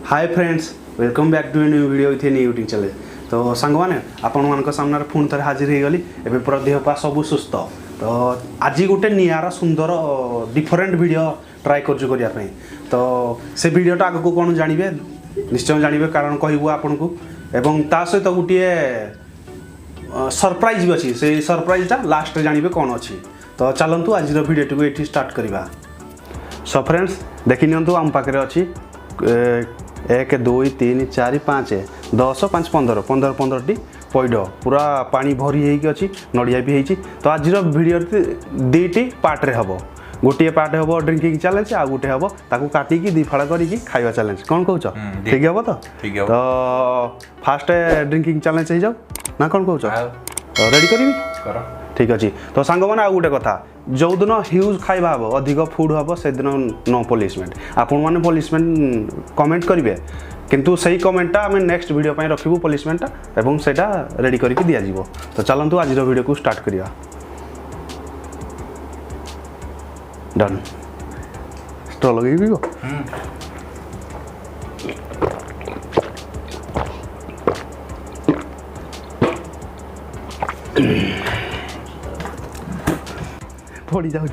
Hi friends, welcome back to new video with new YouTube channel. तो song मैंने आपण सामने पुणी थे हाजिर हो गली एवं पूरा देह पा सब सुस्थ। तो आज गोटे निरा सुंदर डिफरेंट वीडियो ट्राए करने तो से वीडियोटा आग को कौन जानवे निश्चय जानवे कारण कहबू आपन को एवं ता सहित गोटे सरप्राइज भी अच्छी से सरप्राइजटा लास्ट जानवे कौन अच्छी। तो चलतु आज वीडियो को ये स्टार्ट करवा। सो फ्रेंड्स देखी नियंतु आम पाखे अच्छी 1 2 3 4 5 10 5 15 15 15टी पैड पूरा पानी भरी होगी अच्छी नड़िया भी होती। तो आज वीडियो दुईटी पार्ट्रे हम गोटे पार्ट हम ड्रिंकिंग चैलेंज आ गोटे हम ताकू काटिकी दी फाड़ कर खाଇବା चैलेंज कौन कौच ठीक हम तो तो फास्ट ड्रिंकिंग चैलेंज हो जाओ ना कौन कौच रेडी करी ठीक अच्छे। तो सांग मैंने आ गोटे कथा जो दिन ह्यूज खाଇବା हम अधिक फूड हम से दिन नो पनिशमेंट आपण मैंने पनिशमेंट कमेंट करेंगे किंतु सही कमेंटा आम नेक्स्ट वीडियो पे रखिबू पनिशमेंटा एवं सेटा रेडी करके दिया जीवो। तो चलतु आज वीडियो को स्टार्ट करिया। डन स्टॉल लगे भी पड़ी जाऊ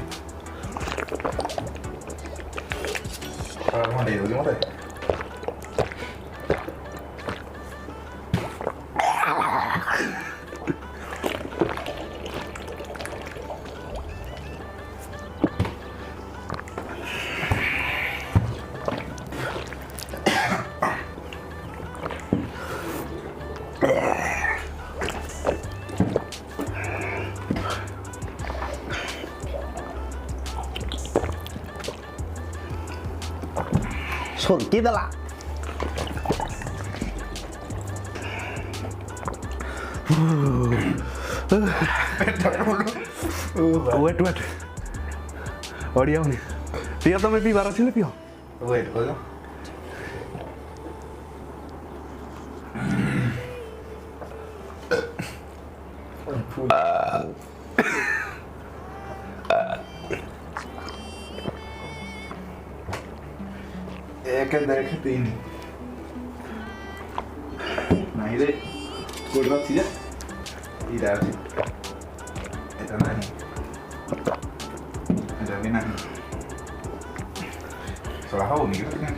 सोरकी दला वेट वेट बढ़िया होनी पियो तो मैं पीबार अच्छे पियो वेट करो एक देख तीन नहीं रे कोड रखी जा इधर अच्छी इधर नहीं इधर भी नहीं soalnya kau nih kita kena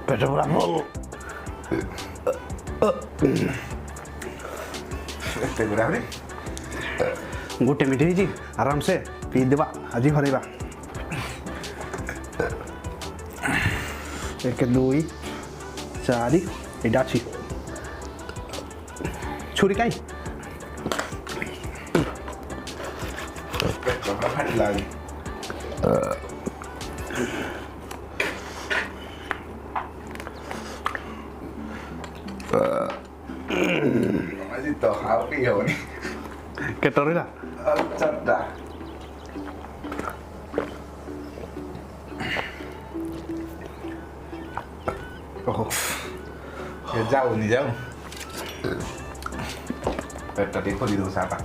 पेट पूरा फुल este berapa nih गोटे मिठे जी आराम से पी देवा आज हरवा 1 2 4 एटा अच्छी छुरी कहीं lagi masih tahu happy ya ini cater रहा cerdas oh ya jauh nih jauh tadi kok di dosa apa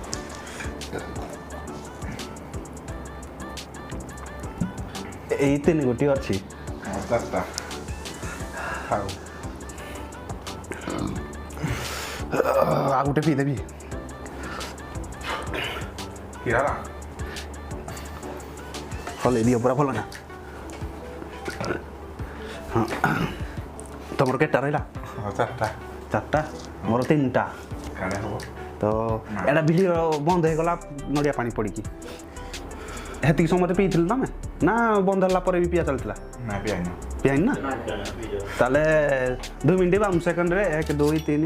ये गोटे अच्छी cerdas tahu आ गोटे पी देवी kira lah भले दियो पूरा भल ना हाँ तुम केटा रहा cerdas चार्टा मोर 3टा karena apa तो एटा वीडियो बंद हो गला नड़िया पानी पड़ी हेतिक समय पीती ना मैं ना बंद होला पर भी पिया चलता nah biarnya पियाइन ना ताले 2 मिनट 5 सेकंड रे 1 2 3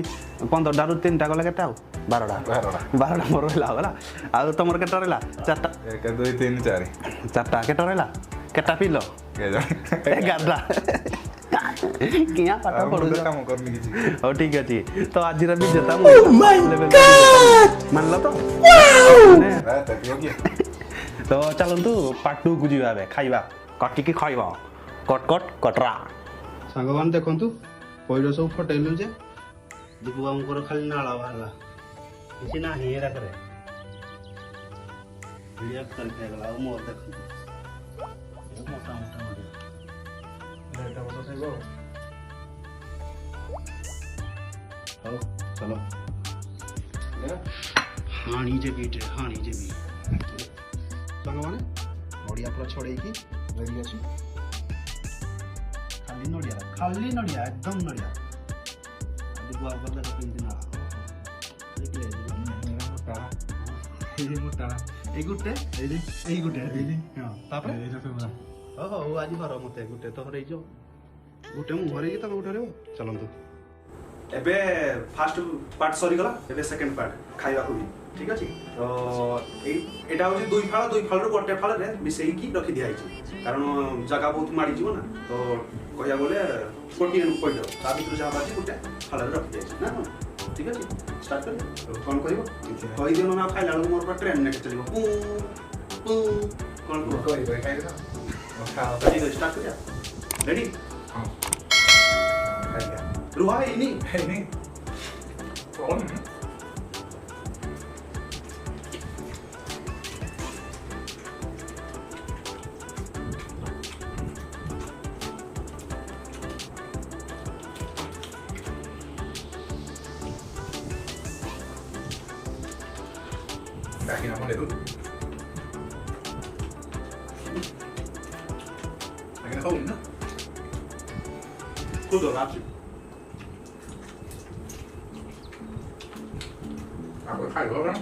15 डारू 3टा गला केटा 12टा मोर होला गला आ तमर केटा रहला 4टा 1 2 3 4 4टा केटा रहला केटा पीलो gitu 11टा किया पाटा पड़ो kamu करने की चीज हो ठीक अछि। तो आज रा भी जता मान लो तो tapi oke तो चलतु पार्ट 2 को जीवा खाइबा काटिकी खाइबा कट कट कटरा सांगवान देखंतु पैड सब फटेलु जे दीपू बाबूर खाली नाला बाहर किसी ना ही करे भिड़िया करके गला मोर देख मोटा मोटा नड़िया ଏଇଟା ଭଲ ଥିବ ହଉ ଚଲ ହାଣି ଯେ ବିଟେ ହାଣି ଯେ ବି ସାଙ୍ଗମାନେ ନଡ଼ିଆ ପୁରା ଛଡ଼େଇକି ରେଡ଼ି ଅଛି ଖାଲି ନଡ଼ିଆ ଏକଦମ ନଡ଼ିଆ ଆଜି ଗୁଆ ଗଲେ କେମିତି ନା ମୋଟା ଏଇ ଗୋଟେ ଏଇ ଗୋଟେ ହଁ ତାପରେ ହଉ ଆଜି ଘର ମତେ ଗୋଟେ ତ ହରେଇଛ ଗୋଟେ ମୁଁ ହରେଇକି ତମେ ଗୋଟେ ହରେଇବ ଚାଲନ୍ତୁ ଏବେ ফার্স্ট পার্ট সরিগলা ଏବେ সেকেন্ড পার্ট খাইବାକୁ ବି ঠিক ଅଛି ତ ଏଇଟା ହେଉଛି ଦୁଇ ଫାଳରୁ ଗୋଟେ ଫାଳରେ ମିଶେଇକି ରଖି ଦିଆହେଇଛି କାରଣ ଜାଗା ବହୁତ ମାଡ଼ିଯିବ ନା ତ କହିବାକୁ ଗଲେ ଗୋଟିଏ କହିଦେବ ତା ଭିତରୁ ଯାହା ବାଛି ଗୋଟେ ଫାଳରେ ରଖି ଦିଆହେଇଛି ନା ଠିକ୍ ଅଛି ଷ୍ଟାର୍ଟ କରିବ କ'ଣ କହିବ କହିଦିଅ ନା ଖାଇଲା ବେଳକୁ ମୋର ପୁରା ଟ୍ରେନ୍ ନେଇକି ଚାଲିବ କ'ଣ କୁହ କହିବ ଖାଇଦେବା ଠିକ୍ ଅଛି ଷ୍ଟାର୍ଟ କରିବା ରେଡ଼ି ହଁ ଖାଇବା ରୁହ ହେଇନି ହେଇନି କ'ଣ Daging apa itu? Daging không nữa. cô được làm gì Aku khai rồi đó.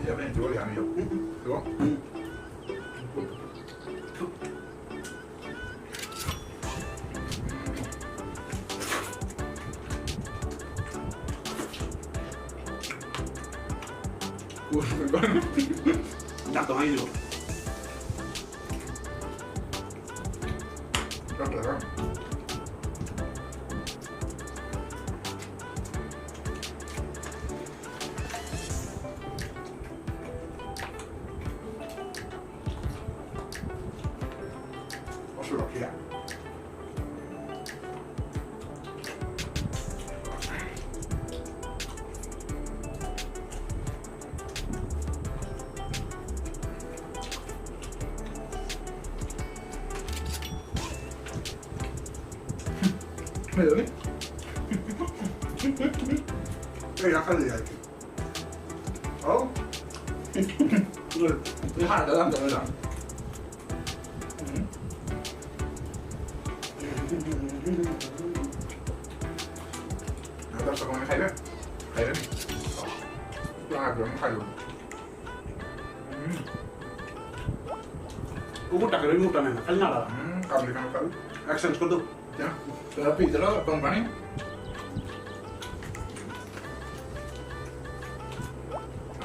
Giờ bên chỗ làm nhiều, đúng không? Ui, con đặt tao hay rồi rất là ngon. Có sự lọc kìa. Mày được đi. Đây là cái gì vậy? Ồ. Thứ hai đã làm được rồi. Tao sẽ không thấy đấy. Thấy đấy. Là kiểu thay rồi. cũng một đặc cái một này là khá nào là Cầm đi cầm cầm. action con đâu Ya. Sudah pizza lo con pani.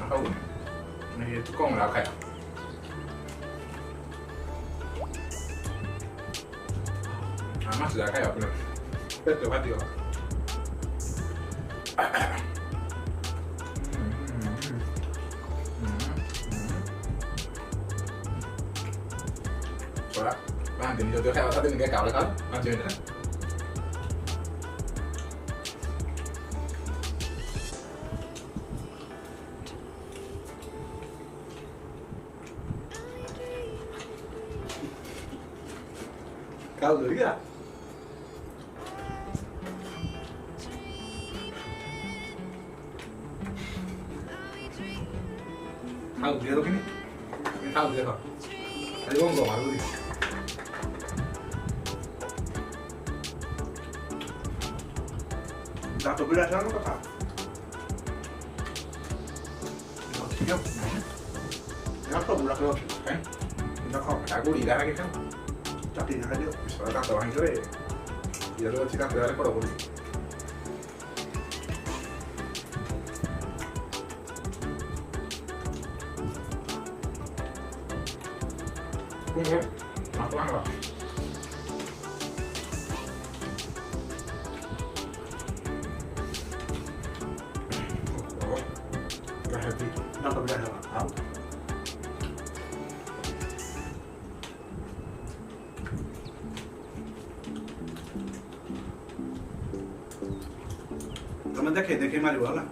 Không. Này con là khỏe. Mắt sudah kayak apa? Betul hati lo. Quá. Bạn tìm cho tôi theo tin cái cào đấy không? Bạn chơi nữa. Cao lưỡi à? Thao lưỡi đâu cái này? Thao lưỡi hả? Thấy không gõ luôn đi. đặt được cái ra nó có phải Nhóc. nó không đặt được Đấy. Nó không phải có đi ra cái khác. đặt thì hai đứa Soalnya tak tahu hancur ya. Ya lu sih tak ada kalau boleh. Tunggu. Aku apa? Oh. Gak happy. đặt được cái ra áo ଦେଖେ ଦେଖେ ମାରିବ ହେଲା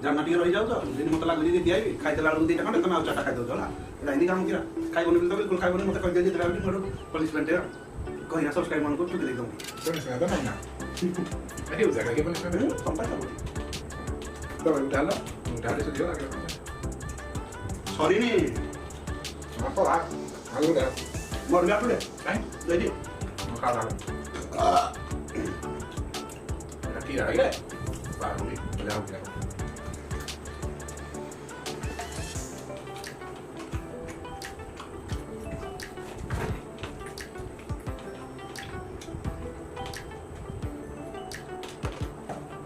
ଜାନା ଟିକେ ରହିଯାଉଛ ଯଦି ମୋତେ ଲାଗୁଛି ଯଦି ଦିଆବି ଖାଇଦେଲା ବେଳକୁ ଦୁଇଟା ଖଣ୍ଡେ ତମେ ଆଉ ଚାରିଟା ଖାଇଦେଉଛ ହେଲା ଏଇଟା ଏମିତି କାମ କିରା ଖାଇବନି ବୋଲି ତ ବିଲକୁଲ ଖାଇବନି ମୋତେ କହିଦିଅ ଯେତେବେଳେ ବୋଲି ମୋର ପନିସମେଣ୍ଟ କହିବା ସବସ୍କ୍ରାଇବ ମାନଙ୍କୁ ଚୁକି ଦେଇଦେବୁ Punishment तो नहीं ना अरे उसे क्या punishment है ସମ୍ପାଦ तो उठा ले सुधियो लगे ସରିନି आपको आलू दे ମୋର ବି ଆଠୁରେ नहीं ଯାଇଟି खा रहा रखी रहा है बाहर भी ले आओ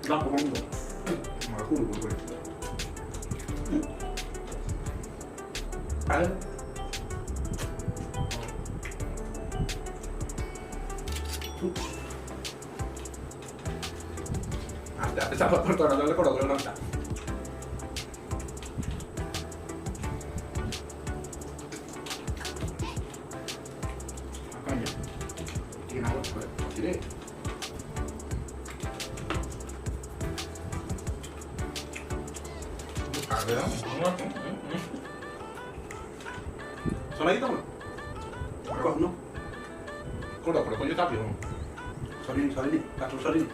Đó của mong mà khu được rồi ada sahabat pertolongan kalau kalau nonton apa ya ini apa ini ada ସରାଇ ତମ କହୁନ କୋଉଟା କୋଉଟା କୋଉ ତାପି ହଁ ସରିନି ସରିନି କାଠ ସରିନି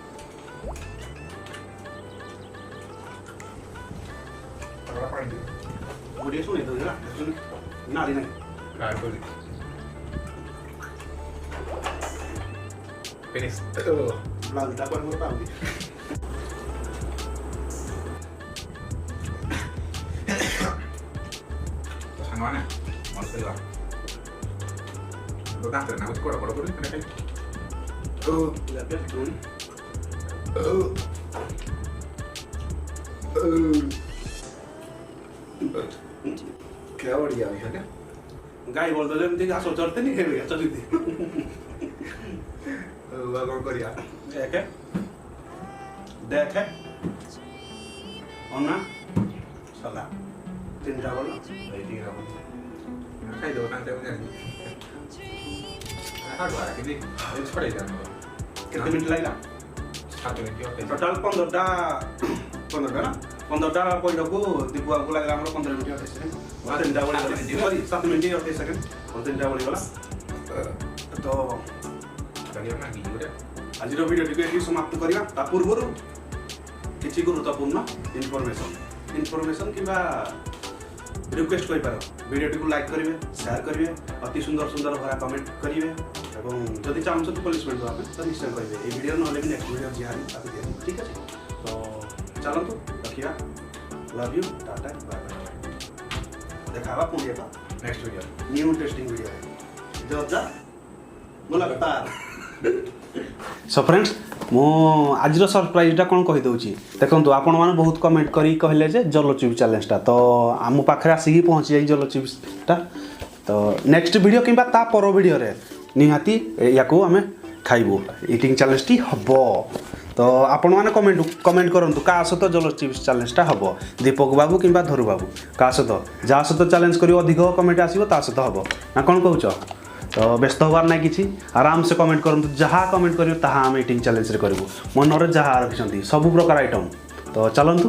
ତାର ପାଣି ଦେ ଗୋଟିଏ ଶୁଣେଇ ଦେଉଛି ହେଲା ଶୁଣି ନାରୀ ନାହିଁ କାଟ କରି ଫିନିଶ ବ୍ଲାଉଜଟା ପରେ ମୋର ପାଉନି ସାଙ୍ଗମାନେ ମସ୍ତ ହେଲା ତ ଦାନ୍ତ ନା କୋଡା କୋଡା କରି ଖାଇ ଲେପେ ଶୁଣି क्या बढ़िया है क्या ଗାଈ ବଳଦ ଯେମିତି ଘାସ ଚରିତେନି ଖେଳି ଚରିତେ कौन करिया ଦେଖେ ଦେଖେ ଅନା ସଲା ତିନିଟା ବଳ ଏଇଠି ରହ ଖାଇ ଦବ ତାଙ୍କ ଟାଇମ୍ ଜାଣି ହାଡ ୱାର କି ଛଡେଇ ଦେ କେତେ ମିନିଟ୍ ଲାଗିଲା 7 ମିନିଟ୍ ଟୋଟାଲ 15ଟା ନା 15ଟା ପଇଡ଼କୁ ଦୀପୁଆକୁ ଲାଗିଲା ଆମର 15 ମିନିଟ୍ 28 ସେକେଣ୍ଡ 3ଟା ବଳି ସରି 7 ମିନିଟ୍ 28 ସେକେଣ୍ଡ 3ଟା ବଳିଗଲା ତ କରିବା ନା କି ଗୋଟେ ଆଜିର ଭିଡ଼ିଓଟିକୁ ଏଠି ସମାପ୍ତ କରିବା ତା ପୂର୍ବରୁ କିଛି ଗୁରୁତ୍ୱପୂର୍ଣ୍ଣ ଇନଫର୍ମେସନ୍ କିମ୍ବା ରିକ୍ୱେଷ୍ଟ କରିପାର ଭିଡ଼ିଓଟିକୁ ଲାଇକ୍ କରିବେ ସେୟାର କରିବେ ଅତି ସୁନ୍ଦର ସୁନ୍ଦର ଭରା କମେଣ୍ଟ କରିବେ ଏବଂ ଯଦି ଚାହୁଁଛନ୍ତି ପନିସମେଣ୍ଟ ଦେବା ପାଇଁ ତ ନିଶ୍ଚୟ କରିବେ এই ଭିଡ଼ିଓ ନହେଲେ ବି ନେକ୍ସଟ ଭିଡ଼ିଓ ଯାହା ତାକୁ ଦିଅନ୍ତୁ ଠିକ୍ ଅଛି ତ ଚାଲନ୍ତୁ ରଖିବା love you tata bye bye ଦେଖା ହେବା ପୁଣି ଏକ ନେକ୍ସଟ ଭିଡ଼ିଓ ନ୍ୟୁ ଇଣ୍ଟରେଷ୍ଟିଂ ଭିଡ଼ିଓରେ ଜର୍ଜା ମୁଲାକାତ सो फ्रेंड्स मु आज सरप्राइजटा कौन कहीदे देखो आपण मैंने बहुत कमेंट करी कहले जे जलचिप्स चैलेंजटा तो आम पाखे आसिक पहुँची जाए जलचिप्सटा तो नेक्स्ट वीडियो कि पर वीडियो निहाती या आम खाइबू इटिंग चैलेंज टी हम तो आपण मैंने कमेंट करूँ क्या सहित जलचिप्स चैलेंजटा हम दीपक बाबू कि धरू बाबू क्या सहित जहाँ सहित चैलेंज कर अधिक कमेंट आसो ता सहित हम ना कौन कौच तो व्यस्त हबार ना कि आराम से कमेंट करूँ जहाँ कमेंट करेंगे ताहा आम इटिंग चैलेंज करूँ मन में जहाँ रखिंट सब प्रकार आइटम तो चलतु